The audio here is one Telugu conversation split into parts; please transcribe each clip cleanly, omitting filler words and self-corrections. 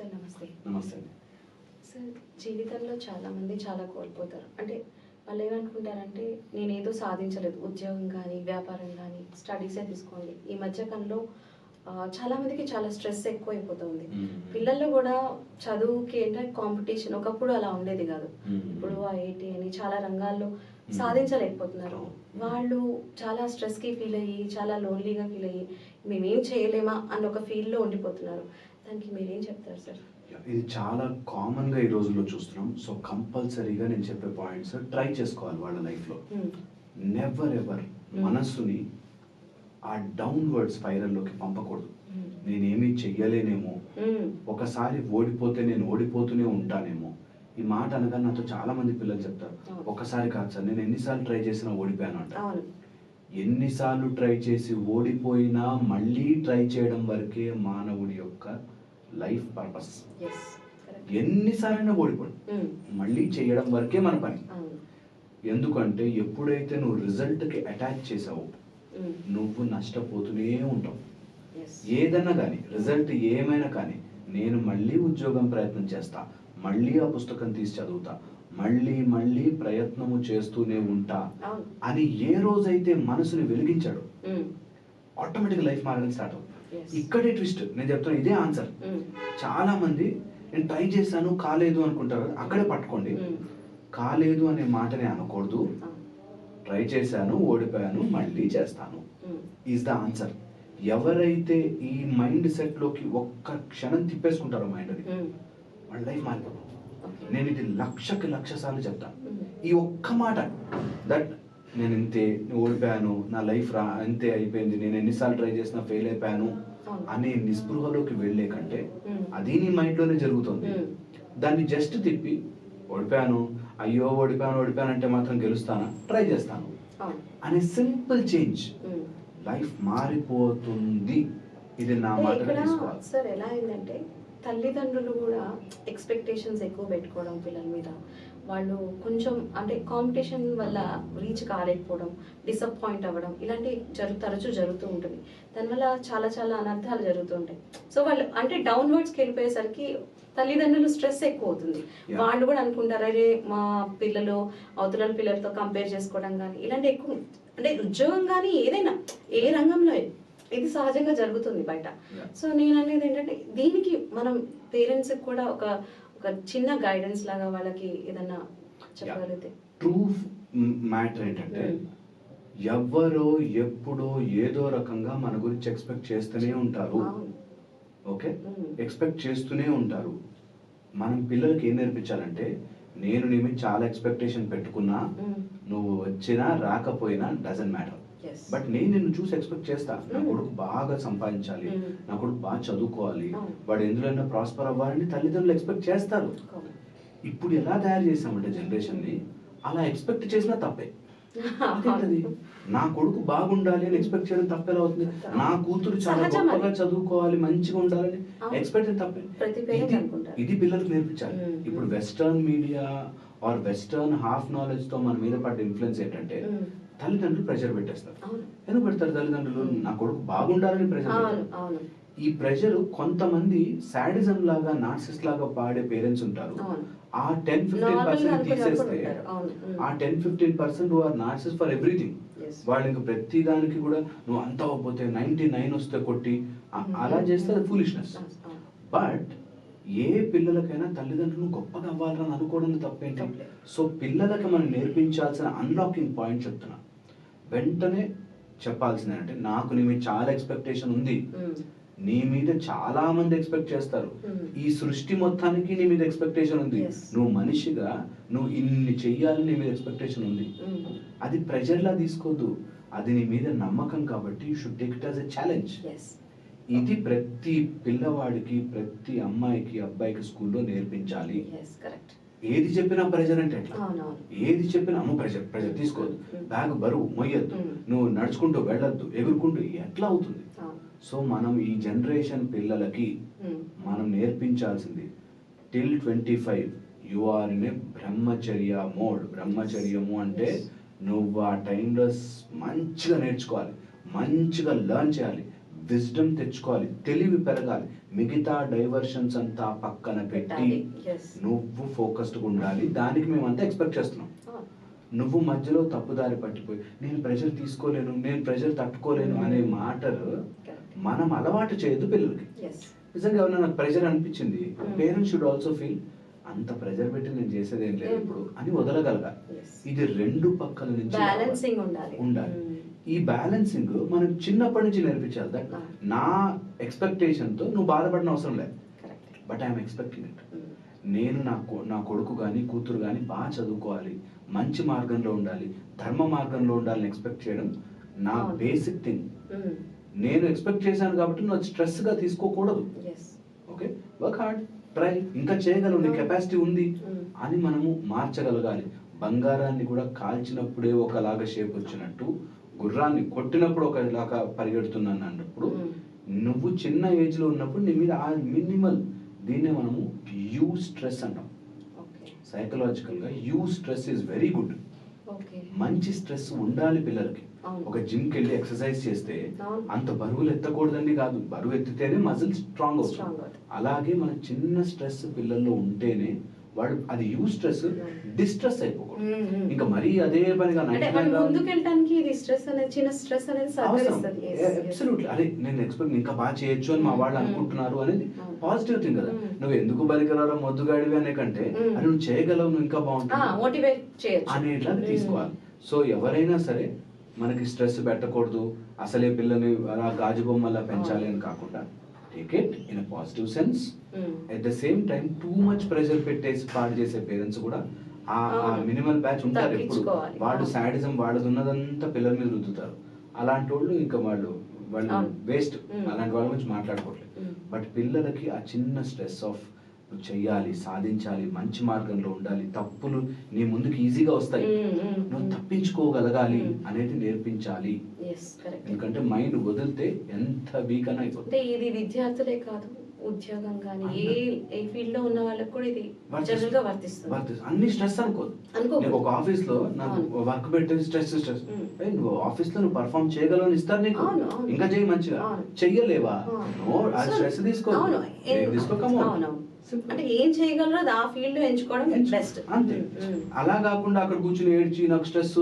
సార్ నమస్తే. నమస్తే. సార్ జీవితంలో చాలామంది చాలా కోల్పోతారు. అంటే వాళ్ళు ఏమనుకుంటారంటే నేనేదో సాధించలేదు, ఉద్యోగం కానీ వ్యాపారం కానీ స్టడీసే తీసుకోండి. ఈ మధ్యకాలంలో చాలామందికి చాలా స్ట్రెస్ ఎక్కువైపోతుంది. పిల్లల్లో కూడా చదువుకి ఏంటంటే కాంపిటీషన్ ఒకప్పుడు అలా ఉండేది కాదు. ఇప్పుడు ఐఐటి అని చాలా రంగాల్లో సాధించలేకపోతున్నారు. వాళ్ళు చాలా స్ట్రెస్కి ఫీల్ అయ్యి చాలా లోన్లీగా ఫీల్ అయ్యి మేమేం చేయలేమా అన్న ఒక ఫీల్లో ఉండిపోతున్నారు. దానికి మీరేం చెప్తారు సార్? ఇది చాలా కామన్గా ఈ రోజుల్లో చూస్తున్నాం. సో కంపల్సరీగా నేను చెప్పే పాయింట్స్ ట్రై చేసుకోవాలి వాళ్ళ లైఫ్లో. నెవర్ ఎవర్ మనస్సుని ఆ డౌన్వర్డ్ స్పైరల్లోకి పంపకూడదు. నేనేమీ చెయ్యలేనేమో, ఒకసారి ఓడిపోతే నేను ఓడిపోతూనే ఉంటానేమో. ఈ మాట అనగా నాతో చాలా మంది పిల్లలు చెప్తారు, ఒకసారి కాదు సార్, నేను ఎన్నిసార్లు ట్రై చేసినా ఓడిపోయాను అంట. ఎన్నిసార్లు ట్రై చేసి ఓడిపోయినా మళ్ళీ ట్రై చేయడం వరకే మానవుడి యొక్క లైఫ్ పర్పస్. ఎన్నిసార్లు ఓడిపోడు, మళ్ళీ చేయడం వరకే మన పని. ఎందుకంటే ఎప్పుడైతే నువ్వు రిజల్ట్కి అటాచ్ చేసావో నువ్వు నష్టపోతూనే ఉంటావు. ఏదన్నా కానీ రిజల్ట్ ఏమైనా కానీ, నేను మళ్ళీ ఉద్యోగం ప్రయత్నం చేస్తా, మళ్ళీ ఆ పుస్తకం తీసి చదువుతా, మళ్ళీ మళ్ళీ ప్రయత్నము చేస్తూనే ఉంటా అని ఏ రోజైతే మనసుని వెలిగించాడు ఆటోమేటిక్ లైఫ్ మారడం స్టార్ట్ అవుతుంది. ఇక్కడే ట్విస్ట్. నేను చెప్తాను, ఇదే ఆన్సర్. చాలా మంది నేను ట్రై చేశాను కాలేదు అనుకుంటారు. అక్కడే పట్టుకోండి. కాలేదు అనే మాటనే అనకూడదు. ట్రై చేశాను, ఓడిపోయాను, మళ్ళీ చేస్తాను ఈజ్ ద ఆన్సర్. ఎవరైతే ఈ మైండ్ సెట్ లోకి ఒక్క క్షణం తిప్పేసుకుంటారో మైండ్ని, వాళ్ళ లైఫ్ మారిపోతుంది. నేను ఇది లక్ష సార్లు చెప్తాను. ఈ ఒక్క మాట, దట్ నేను ఇంతే, ఓడిపోయాను, నా లైఫ్ అంతే అయిపోయింది, నేను ఎన్నిసార్లు ట్రై చేసినా ఫెయిల్ అయిపోయాను అనే నిస్పృహలోకి వెళ్ళే కంటే, అది నీ మైండ్లోనే జరుగుతుంది. దాన్ని జస్ట్ తిప్పి ఓడిపోయాను, అయ్యో ఓడిపోయాను అంటే మాత్రం గెలుస్తానా, ట్రై చేస్తాను అనే సింపుల్ చేంజ్, లైఫ్ మారిపోతుంది. ఇది నా మాట తీసుకోవాలి సార్. ఎలా అయిందంటే తల్లిదండ్రులు కూడా ఎక్స్పెక్టేషన్స్ ఎక్కువ పెట్టుకోవడం పిల్లల మీద. వాళ్ళు కొంచెం అంటే కాంపిటీషన్ వల్ల రీచ్ కాలేకపోవడం, డిసప్పాయింట్ అవ్వడం, ఇలాంటి తరచూ జరుగుతూ ఉంటుంది. దానివల్ల చాలా చాలా అనర్థాలు జరుగుతూ ఉంటాయి. సో వాళ్ళు అంటే డౌన్వర్డ్స్కి వెళ్ళిపోయేసరికి తల్లిదండ్రులు స్ట్రెస్ ఎక్కువ అవుతుంది. వాళ్ళు కూడా అనుకుంటారు, అరే మా పిల్లలు అవతల పిల్లలతో కంపేర్ చేసుకోవడం కానీ ఇలాంటి ఎక్కువ, అంటే ఉద్యోగం కానీ ఏదైనా ఏ రంగంలో ఇది సహజంగా జరుగుతుంది బయట. సో నేను అనేది ఏంటంటే దీనికి మనం పేరెంట్స్ కూడా ఒక చిన్న గైడెన్స్ లాగా వాళ్ళకి ఏదన్నా చెప్పగలిగితే. ట్రూ మ్యాటర్ ఏంటంటే ఎవరో ఎప్పుడో ఏదో రకంగా మన గురించి ఎక్స్పెక్ట్ చేస్తూనే ఉంటారు. ఓకే, ఎక్స్పెక్ట్ చేస్తూనే ఉంటారు. మనం పిల్లలకి ఏం నేర్పించాలంటే, నేను నీ మీద చాలా ఎక్స్పెక్టేషన్ పెట్టుకున్నా, నువ్వు వచ్చినా రాకపోయినా డజంట్ మ్యాటర్, బట్ నేను నిన్ను చూసి ఎక్స్పెక్ట్ చేస్తా. నా కొడుకు బాగా సంపాదించాలి, నా కొడుకు బాగా చదువుకోవాలి, వాడు ఎందులో ప్రాస్పర్ అవ్వాలని తల్లిదండ్రులు ఎక్స్పెక్ట్ చేస్తారు. ఇప్పుడు ఎలా తయారు చేసామంటే జనరేషన్ ని, అలా ఎక్స్పెక్ట్ చేసినా తప్పే. నా కొడుకు బాగుండాలి అని ఎక్స్పెక్ట్ చేయడం తప్పేలా అవుతుంది. నా కూతురు చాలా గొప్పగా చదువుకోవాలి, మంచిగా ఉండాలని ఎక్స్పెక్ట్ తప్పే. ఇది పిల్లలకు నేర్పించాలి. ఇప్పుడు western media or western half knowledge తో మన మీద పడ్డ ఇన్ఫ్లుయెన్స్ ఏంటంటే, తల్లిదండ్రులు ప్రెషర్ పెట్టేస్తారు. ఎందుకు పెడతారు తల్లిదండ్రులు? నా కొడుకు బాగుండాలని ప్రెషర్ పెడతారు. ఈ ప్రెషర్ కొంతమంది సాడిజం లాగా, నార్సిస్ట్ లాగా పాడే పేరెంట్స్ ఉంటారు. ఆ 10-15% తీసేస్తే, ఆ 10-15% who are narcissist for everything, వాళ్ళు ఇంకా ప్రతి దానికి కూడా నువ్వు అంతా అవ్వకపోతే 99 వస్తే కొట్టి అలా చేస్తే అది ఫూలిష్నెస్. బట్ ఏ పిల్లలకైనా తల్లిదండ్రులు గొప్పగా అవ్వాలని అనుకోవడం తప్పేంటి? సో పిల్లలకి మనం నేర్పించాల్సిన అన్లాకింగ్ పాయింట్ చెప్తున్నా. వెంటనే చెప్పాల్సింది అంటే, నాకు నీ మీద చాలా ఎక్స్పెక్టేషన్ ఉంది, నీ మీద చాలా మంది ఎక్స్పెక్ట్ చేస్తారు, ఈ సృష్టి మొత్తానికి నీ మీద ఎక్స్పెక్టేషన్ ఉంది, నువ్వు మనిషిగా నువ్వు ఇన్ని చెయ్యాలని నీ మీద ఎక్స్పెక్టేషన్ ఉంది. అది ప్రెజర్ లా తీసుకోవద్దు, అది నీ మీద నమ్మకం కాబట్టి you should take it as a challenge. ఇది ప్రతి పిల్లవాడికి, ప్రతి అమ్మాయికి, అబ్బాయికి స్కూల్లో నేర్పించాలి. ఏది చెప్పినా ప్రెజర్ అంటే ఎట్లా? ఏది చెప్పినా అమ్మ ప్రెజర్ తీసుకోవద్దు, బ్యాగ్ బరువు మొయ్యొద్దు, నువ్వు నడుచుకుంటూ వెళ్ళొద్దు, ఎగురుకుంటూ, ఎట్లా అవుతుంది? సో మనం ఈ జనరేషన్ పిల్లలకి మనం నేర్పించాల్సింది, till 25 you are in a brahmacharya mode. బ్రహ్మచర్యము అంటే నువ్వు ఆ టైంలో మంచిగా నేర్చుకోవాలి, మంచిగా లర్న్ చేయాలి, విజ్డమ్ తెచ్చుకోవాలి, తెలివి పెరగాలి. మిగతా డైవర్షన్స్ అంతా పక్కన పెట్టి నువ్వు ఫోకస్డ్గా ఉండాలి. దానికి మేమంతా ఎక్స్పెక్ట్ చేస్తున్నాం. నువ్వు మధ్యలో తప్పుదారి పట్టిపోయి నేను ప్రెషర్ తీసుకోలేను, నేను ప్రెషర్ తట్టుకోలేను అనే మాటలు మనం అలవాటు చేయొద్దు పిల్లలకి. నిజంగా ఎవరైనా నాకు ప్రెషర్ అనిపించింది, పేరెంట్స్ షుడ్ ఆల్సో ఫీల్ అంత ప్రెషర్ పెట్టి నేను చేసేది ఏం లేదు ఇప్పుడు అని వదలగలగాలి. ఇది రెండు పక్కల నుంచి ఉండాలి. ఈ బ్యాలెన్సింగ్ మనం చిన్నప్పటి నుంచి నేర్పించాలి. దట్ నా ఎక్స్పెక్టేషన్ తో నువ్వు బాధపడిన అవసరం లేదు, బట్ ఐఎమ్ ఎక్స్పెక్టింగ్ ఇట్. నేను నా కొడుకు కానీ కూతురు కానీ బాగా చదువుకోవాలి, మంచి మార్గంలో ఉండాలి, ధర్మ మార్గంలో ఉండాలని ఎక్స్పెక్ట్ చేయడం నా బేసిక్ థింగ్. నేను ఎక్స్పెక్ట్ చేశాను కాబట్టి నువ్వు స్ట్రెస్ గా తీసుకోకూడదు. ఓకే, వర్క్ హార్డ్, ట్రై, ఇంకా చేయగలవు, నీ కెపాసిటీ ఉంది అని మనము మార్చగలగాలి. బంగారాన్ని కూడా కాల్చినప్పుడే ఒకలాగా షేప్ వచ్చినట్టు, గుర్రాన్ని కొట్టినప్పుడు ఒకలాగా పరిగెడుతున్నాను అన్నప్పుడు నువ్వు చిన్న ఏజ్ లో ఉన్నప్పుడు నీ మీద ఆ మినిమల్, దీన్నే మనము యూ స్ట్రెస్ అంటాం. సైకలాజికల్ గా you stress is very good. మంచి స్ట్రెస్ ఉండాలి పిల్లలకి. ఒక జిమ్ కి వెళ్ళి ఎక్సర్సైజ్ చేస్తే అంత బరువులు ఎత్తకూడదండి కాదు, బరువు ఎత్తితేనే మజిల్ స్ట్రాంగ్ అవుతుంది. అలాగే మన చిన్న స్ట్రెస్ పిల్లల్లో ఉంటేనే వాడు అది యూ స్ట్రెస్ డిస్ట్రెస్ అయిపోకూడదు. ఇంకా మరీ అదే పనిగా అబ్సల్యూట్లీ అరే నేను ఎక్స్పెక్ట్ ఇంకా బాగా చేయొచ్చు అని మా వాళ్ళు అనుకుంటున్నారు అనేది పాజిటివ్ థింగ్ కదా. నువ్వు ఎందుకు బలికరాలో మొద్దుగాడివి అనే కంటే అది నువ్వు చేయగలవు, నువ్వు ఇంకా బాగుంటుంది అనేట్లా తీసుకోవాలి. సో ఎవరైనా సరే మనకి స్ట్రెస్ పెట్టకూడదు, అసలే పిల్లల్ని అలా గాజు బొమ్మలా పెంచాలి అని కాకుండా take it in a positive sense. At the same time too much pressure పెట్టేసి పాడు చేసే పేరెంట్స్ కూడా ఆ మినిమల్ బ్యాచ్ ఉంటారు. ఎప్పుడు వాడు సాడిజం వాడది ఉన్నదంతా పిల్లల మీద రుద్దుతారు. అలాంటి వాళ్ళు ఇంకా వాళ్ళు వేస్ట్, అలాంటి వాళ్ళ గురించి మాట్లాడుకోవట్లేదు. బట్ పిల్లలకి ఆ చిన్న స్ట్రెస్ ఆఫ్ నువ్వు చెయ్యాలి, సాధించాలి, మంచి మార్గంలో ఉండాలి, తప్పులు నీ ముందుకు ఈజీగా వస్తాయి, నువ్వు తప్పించుకోగలగాలి అనేది నేర్పించాలి. ఎందుకంటే మైండ్ వదిలితే ఎంత వీక్ అని అయిపోతుంది. ఇది విద్యార్థులే కాదు, ఉద్యోగం కానీ ఏ ఫీల్డ్ లో ఉన్న వాళ్ళకి కూడా ఇది జనరల్ గా వర్తిస్తుంది. అన్ని స్ట్రెస్ అనుకోదు. ఒక ఆఫీస్ లో నాకు వర్క్ పెట్టేది స్ట్రెస్ నువ్వు ఆఫీస్ లో నువ్వు పర్ఫార్మ్ చేయగలవు ఇస్తారు నీకు, ఇంకా చేయి మంచిగా, చెయ్యలేవా ఆ స్ట్రెస్ తీసుకోకమో. అంటే ఏం చేయగలరో అది ఆ ఫీల్డ్ ఎంచుకోవడం బెస్ట్ అంతే. అలా కాకుండా అక్కడ కూర్చుని ఏడ్చి నాకు స్ట్రెస్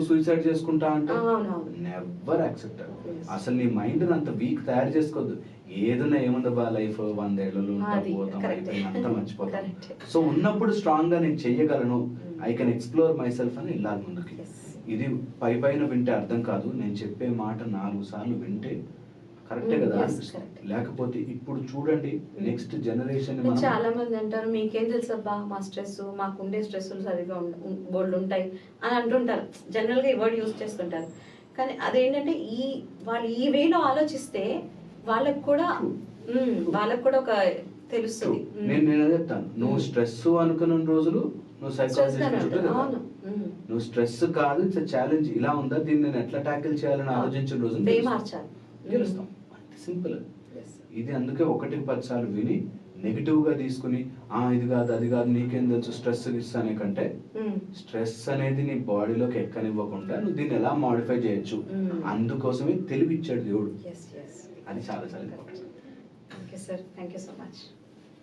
సూసైడ్ చేసుకుంటా అంటే నెవర్ యాక్సెప్ట్. అసలు నీ మైండ్ అంత వీక్ తయారు చేసుకోవద్దు. ఏదైనా ఏముందబ్బా లైఫ్ 100 ఏళ్లలో పోతాం, అంతా మర్చిపోతాం. సో ఉన్నప్పుడు స్ట్రాంగ్ గా నేను చెయ్యగలను, I can explore my self అని వెళ్ళాలి ముందుకి. ఇది పైన వింటే అర్థం కాదు, నేను చెప్పే మాట 4 సార్లు వింటే కరెక్టే కదా. లేకపోతే ఇప్పుడు చూడండి నెక్స్ట్ జనరేషన్. చాలా మంది అంటారు మీకేం తెలుసు అబ్బా మా స్ట్రెస్, మాకుండే స్ట్రెస్ సరిగా బోల్డ్ ఉంటాయి అని అంటుంటారు. జనరల్ గా ఈ వర్డ్ యూజ్ చేస్తుంటారు. కానీ అదేంటంటే వాళ్ళు ఈ వేలో ఆలోచిస్తే వాళ్ళకు కూడా ఒక తెలుస్తుంది. నేను చెప్తాను, నువ్వు స్ట్రెస్ అనుకున్న రోజులు నువ్వు సైకాలజిస్ట్, నువ్వు స్ట్రెస్ కాదు ఇట్స్ ఛాలెంజ్, ఇలా ఉందా దీన్ని నేను ఎట్లా ట్యాకిల్ చేయాలని ఆలోచించిన రోజు గెలుస్తాం. సింపుల్ ఇది. అందుకే 1-10 సార్లు విని నెగిటివ్ గా తీసుకుని ఇది కాదు అది కాదు నీకేం తెలుసు స్ట్రెస్ ఇస్తానే కంటే, స్ట్రెస్ అనేది నీ బాడీలోకి ఎక్కనివ్వకుండా నువ్వు దీన్ని ఎలా మాడిఫై చేయొచ్చు, అందుకోసమే తెలివి ఇచ్చాడు దేవుడు. అది చాలా చాలా important. Thank you sir, thank you so much.